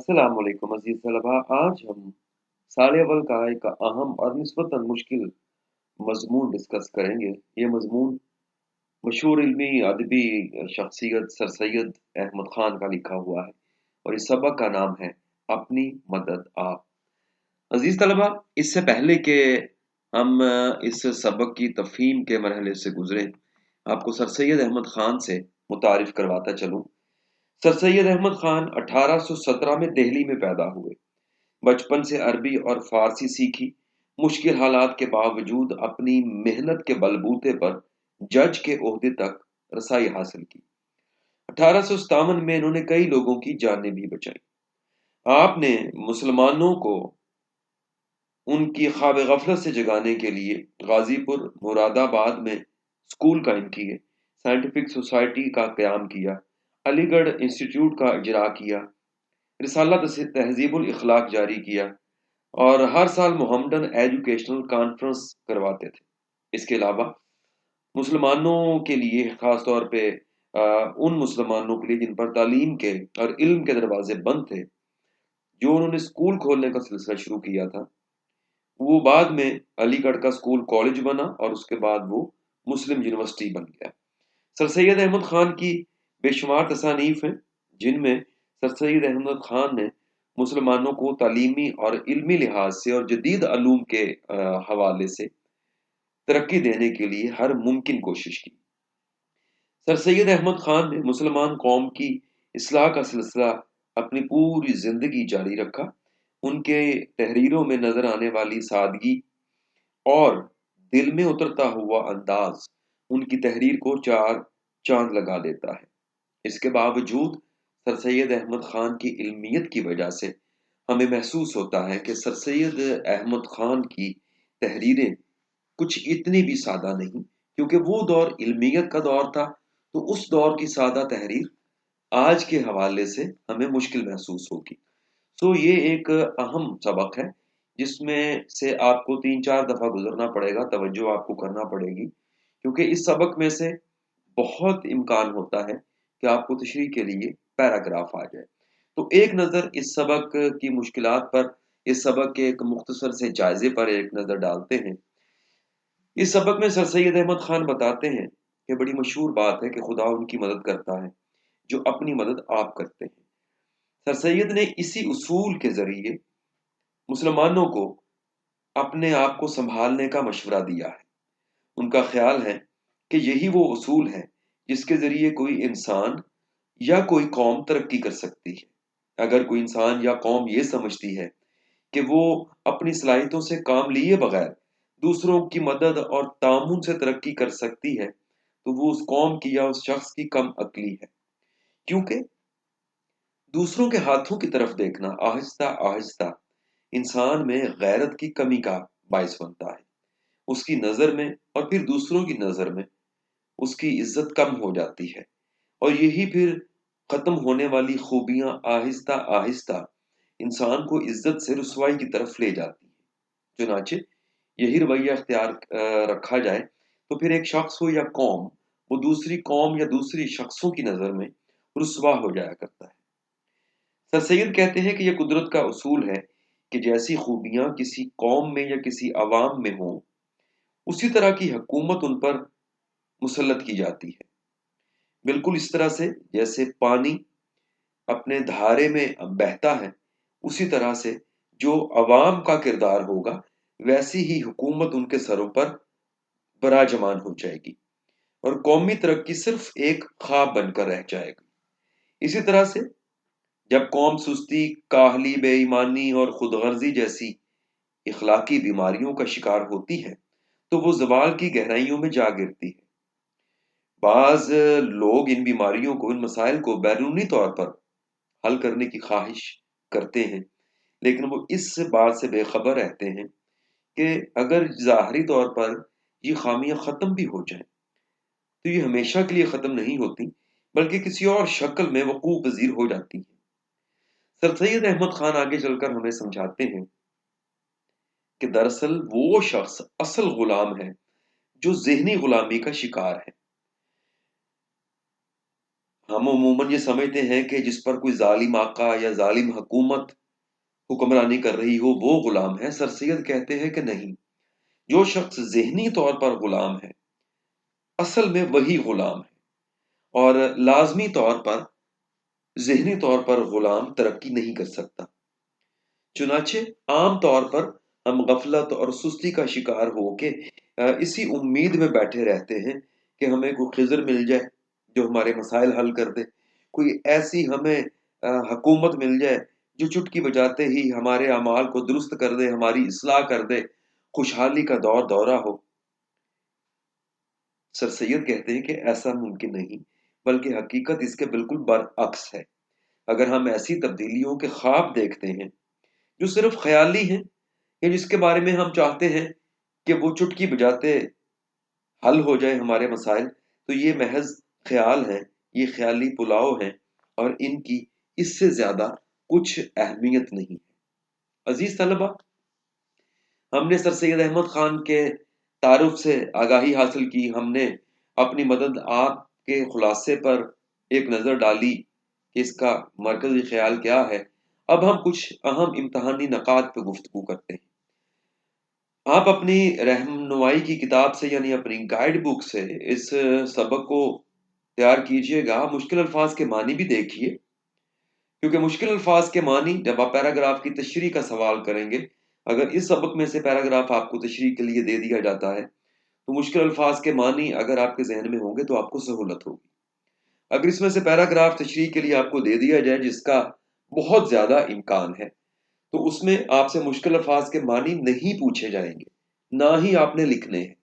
अस्सलाम वालेकुम अजीज तलबा। आज हम साल अव्वल का एक अहम और निस्बतन मुश्किल मजमून डिस्कस करेंगे। ये मजमून मशहूर इल्मी अदबी शख्सियत सर सैयद अहमद खान का लिखा हुआ है और इस सबक का नाम है अपनी मदद आप। अजीज तलबा, इससे पहले कि हम इस सबक की तफहीम के मरहले से गुजरें, आपको सर सैयद अहमद खान से मुतारिफ करवाता चलूं। सर सैयद अहमद खान 1817 में दिल्ली में पैदा हुए। बचपन से अरबी और फारसी सीखी। मुश्किल हालात के बावजूद अपनी मेहनत के बलबूते पर जज के ओहदे तक रसाई हासिल की। 1857 में इन्होंने कई लोगों की जानें भी बचाई। आपने मुसलमानों को उनकी ख्वाब गफलत से जगाने के लिए गाजीपुर मुरादाबाद में स्कूल कायम किए, साइंटिफिक सोसाइटी का क्याम किया, अलीगढ़ इंस्टीट्यूट का इजरा किया, रिसाला तहजीबुल इखलाक जारी किया और हर साल मोहम्मदन एजुकेशनल कॉन्फ्रेंस करवाते थे। इसके अलावा मुसलमानों के लिए, खास तौर पे उन मुसलमानों के लिए जिन पर तालीम के और इल्म के दरवाजे बंद थे, जो उन्होंने स्कूल खोलने का सिलसिला शुरू किया था, वो बाद में अलीगढ़ का स्कूल कॉलेज बना और उसके बाद वो मुस्लिम यूनिवर्सिटी बन गया। सर सैयद अहमद खान की बेशुमार तसानीफ हैं, जिनमें सर सैयद अहमद खान ने मुसलमानों को तालीमी और इल्मी लिहाज से और जदीद अलूम के हवाले से तरक्की देने के लिए हर मुमकिन कोशिश की। सर सैयद अहमद खान ने मुसलमान कौम की इस्लाह का सिलसिला अपनी पूरी जिंदगी जारी रखा। उनके तहरीरों में नजर आने वाली सादगी और दिल में उतरता हुआ अंदाज उनकी तहरीर को चार चांद लगा देता है। इसके बावजूद सर सैयद अहमद खान की इल्मियत की वजह से हमें महसूस होता है कि सर सैयद अहमद खान की तहरीरें कुछ इतनी भी सादा नहीं, क्योंकि वो दौर इल्मियत का दौर था। तो उस दौर की सादा तहरीर आज के हवाले से हमें मुश्किल महसूस होगी। तो ये एक अहम सबक है, जिसमें से आपको 3-4 दफ़ा गुजरना पड़ेगा, तवज्जो आपको करना पड़ेगी, क्योंकि इस सबक में से बहुत इम्कान होता है कि आपको तशरीह के लिए पैराग्राफ आ जाए। तो एक नज़र इस सबक की मुश्किलात पर, इस सबक के एक मुख्तसर से जायजे पर एक नज़र डालते हैं। इस सबक में सर सैयद अहमद खान बताते हैं कि बड़ी मशहूर बात है कि खुदा उनकी मदद करता है जो अपनी मदद आप करते हैं। सर सैयद ने इसी उसूल के जरिए मुसलमानों को अपने आप को संभालने का मशवरा दिया है। उनका ख्याल है कि यही वो उसूल है जिसके जरिए कोई इंसान या कोई कौम तरक्की कर सकती है। अगर कोई इंसान या कौम ये समझती है कि वो अपनी सलाहियतों से काम लिए बगैर दूसरों की मदद और तामुन से तरक्की कर सकती है, तो वो उस कौम की या उस शख्स की कम अक्ली है। क्योंकि दूसरों के हाथों की तरफ देखना आहिस्ता आहिस्ता इंसान में गैरत की कमी का बायस बनता है। उसकी नजर में और फिर दूसरों की नजर में उसकी इज्जत कम हो जाती है और यही फिर खत्म होने वाली खूबियां आहिस्ता आहिस्ता इंसान को इज्जत से रुसवाई की तरफ ले जाती है। चुनाचे यही रवैया अख्तियार रखा जाए तो फिर एक शख्स हो या कौम, वो दूसरी कौम या दूसरी शख्सों की नजर में रुसवा हो जाया करता है। सर सैयद कहते हैं कि यह कुदरत का उसूल है कि जैसी खूबियां किसी कौम में या किसी अवाम में हों, उसी तरह की हुकूमत उन पर मुसल्लत की जाती है। बिल्कुल इस तरह से जैसे पानी अपने धारे में बहता है, उसी तरह से जो अवाम का किरदार होगा, वैसी ही हुकूमत उनके सरों पर बराजमान हो जाएगी और कौमी तरक्की सिर्फ एक ख्वाब बनकर रह जाएगी। इसी तरह से जब कौम सुस्ती, काहली, बेईमानी और खुदगर्जी जैसी इखलाकी बीमारियों का शिकार होती है, तो वो ज़वाल की गहराइयों में जा गिरती है। बाज लोग इन बीमारियों को, इन मसाइल को बैरूनी तौर पर हल करने की ख्वाहिश करते हैं, लेकिन वो इस बात से बेखबर रहते हैं कि अगर ज़ाहरी तौर पर ये खामियां ख़त्म भी हो जाएं, तो ये हमेशा के लिए ख़त्म नहीं होती, बल्कि किसी और शक्ल में वकूअ पज़ीर हो जाती हैं। सर सैयद अहमद खान आगे चलकर हमें समझाते हैं कि दरअसल वो शख्स असल गुलाम है जो ज़हनी गुलामी का शिकार है। ہم عموماً یہ سمجھتے ہیں کہ جس پر کوئی ظالم آقا یا ظالم حکومت حکمرانی کر رہی ہو وہ غلام ہے. سر سید کہتے ہیں کہ نہیں، جو شخص ذہنی طور پر غلام ہے اصل میں وہی غلام ہے، اور لازمی طور پر ذہنی طور پر غلام ترقی نہیں کر سکتا. چنانچہ عام طور پر ہم غفلت اور سستی کا شکار ہو کے اسی امید میں بیٹھے رہتے ہیں کہ ہمیں کوئی خضر مل جائے جو ہمارے مسائل حل کر دے، کوئی ایسی ہمیں حکومت مل جائے جو چٹکی بجاتے ہی ہمارے اعمال کو درست کر دے، ہماری اصلاح کر دے، خوشحالی کا دور دورہ ہو. سر سید کہتے ہیں کہ ایسا ممکن نہیں، بلکہ حقیقت اس کے بالکل برعکس ہے. اگر ہم ایسی تبدیلیوں کے خواب دیکھتے ہیں جو صرف خیالی ہیں، یا جس کے بارے میں ہم چاہتے ہیں کہ وہ چٹکی بجاتے حل ہو جائے ہمارے مسائل، تو یہ محض خیال ہیں، یہ خیالی پلاؤ ہیں، اور ان کی اس سے زیادہ کچھ اہمیت نہیں. عزیز طلبہ، ہم نے سر سید احمد خان کے تعارف سے آگاہی حاصل کی، ہم نے اپنی مدد آپ کے خلاصے پر ایک نظر ڈالی کہ اس کا مرکزی خیال کیا ہے. اب ہم کچھ اہم امتحانی نکات پہ گفتگو کرتے ہیں. آپ اپنی رہنمائی کی کتاب سے، یعنی اپنی گائیڈ بک سے اس سبق کو تیار کیجئے گا. مشکل الفاظ کے معنی بھی دیکھیے، کیونکہ مشکل الفاظ کے معنی جب آپ پیراگراف کی تشریح کا سوال کریں گے، اگر اس سبق میں سے پیراگراف آپ کو تشریح کے لیے دے دیا جاتا ہے تو مشکل الفاظ کے معنی اگر آپ کے ذہن میں ہوں گے تو آپ کو سہولت ہوگی. اگر اس میں سے پیراگراف تشریح کے لیے آپ کو دے دیا جائے جس کا بہت زیادہ امکان ہے، تو اس میں آپ سے مشکل الفاظ کے معنی نہیں پوچھے جائیں گے، نہ ہی آپ نے لکھنے ہیں،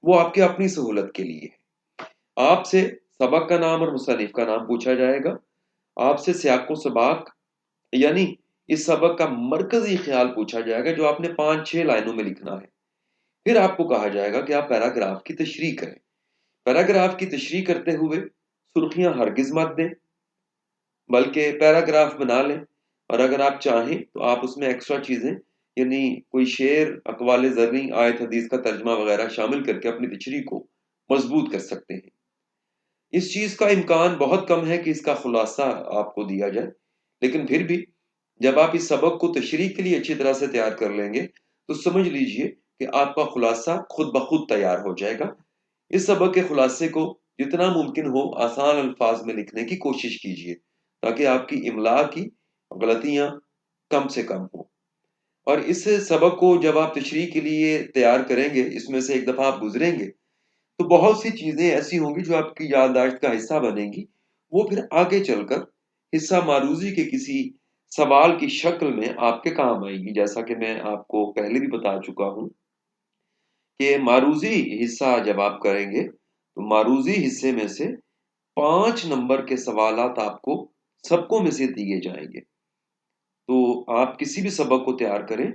وہ آپ کے اپنی سہولت کے لیے ہے. آپ سے سبق کا نام اور مصنف کا نام پوچھا جائے گا، آپ سے سیاق و سباق یعنی اس سبق کا مرکزی خیال پوچھا جائے گا جو آپ نے 5-6 لائنوں میں لکھنا ہے. پھر آپ کو کہا جائے گا کہ آپ پیراگراف کی تشریح کریں. پیراگراف کی تشریح کرتے ہوئے سرخیاں ہرگز مت دیں، بلکہ پیراگراف بنا لیں، اور اگر آپ چاہیں تو آپ اس میں ایکسٹرا چیزیں یعنی کوئی شعر، اقوال زرعی، آیت حدیث کا ترجمہ وغیرہ شامل کر کے اپنی تشریح کو مضبوط کر سکتے ہیں. اس چیز کا امکان بہت کم ہے کہ اس کا خلاصہ آپ کو دیا جائے، لیکن پھر بھی جب آپ اس سبق کو تشریح کے لیے اچھی طرح سے تیار کر لیں گے تو سمجھ لیجئے کہ آپ کا خلاصہ خود بخود تیار ہو جائے گا. اس سبق کے خلاصے کو جتنا ممکن ہو آسان الفاظ میں لکھنے کی کوشش کیجیے تاکہ آپ کی املا کی غلطیاں کم سے کم ہوں. اور اس سبق کو جب آپ تشریح کے لیے تیار کریں گے، اس میں سے ایک دفعہ آپ گزریں گے تو بہت سی چیزیں ایسی ہوں گی جو آپ کی یادداشت کا حصہ بنیں گی، وہ پھر آگے چل کر حصہ معروضی کے کسی سوال کی شکل میں آپ کے کام آئے گی. جیسا کہ میں آپ کو پہلے بھی بتا چکا ہوں کہ معروضی حصہ جب آپ کریں گے تو معروضی حصے میں سے 5 نمبر کے سوالات آپ کو سبقوں میں سے دیے جائیں گے. تو آپ کسی بھی سبق کو تیار کریں،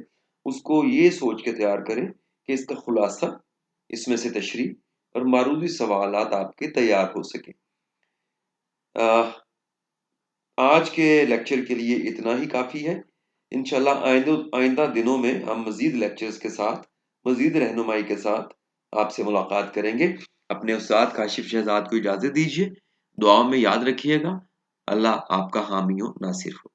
اس کو یہ سوچ کے تیار کریں کہ اس کا خلاصہ، اس میں سے تشریح اور معروضی سوالات آپ کے تیار ہو سکیں. آج کے لیکچر کے لیے اتنا ہی کافی ہے. انشاءاللہ آئندہ دنوں میں ہم مزید لیکچرز کے ساتھ، مزید رہنمائی کے ساتھ آپ سے ملاقات کریں گے. اپنے استاد کاشف شہزاد کو اجازت دیجیے. دعاؤں میں یاد رکھیے گا. اللہ آپ کا حامی و ناصر ہو.